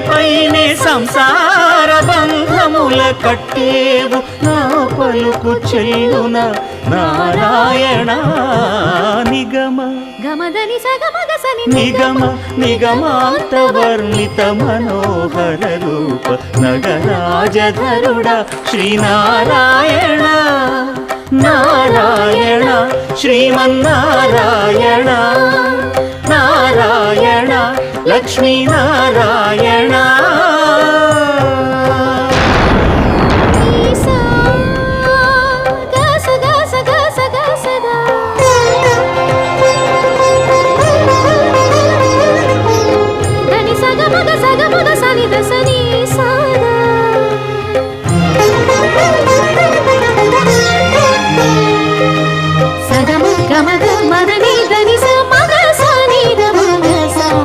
పైనే సంసార బంధముల కట్టేవు నా పలుకు చెల్లున నారాయణ నిగమ గమదని సగమగసని నిగమ నిగమాంత వర్ణిత మనోహర రూప నగరాజధరుడ శ్రీనారాయణ నారాయణ శ్రీమన్నారాయణ నారాయణ లక్ష్మీనారాయణ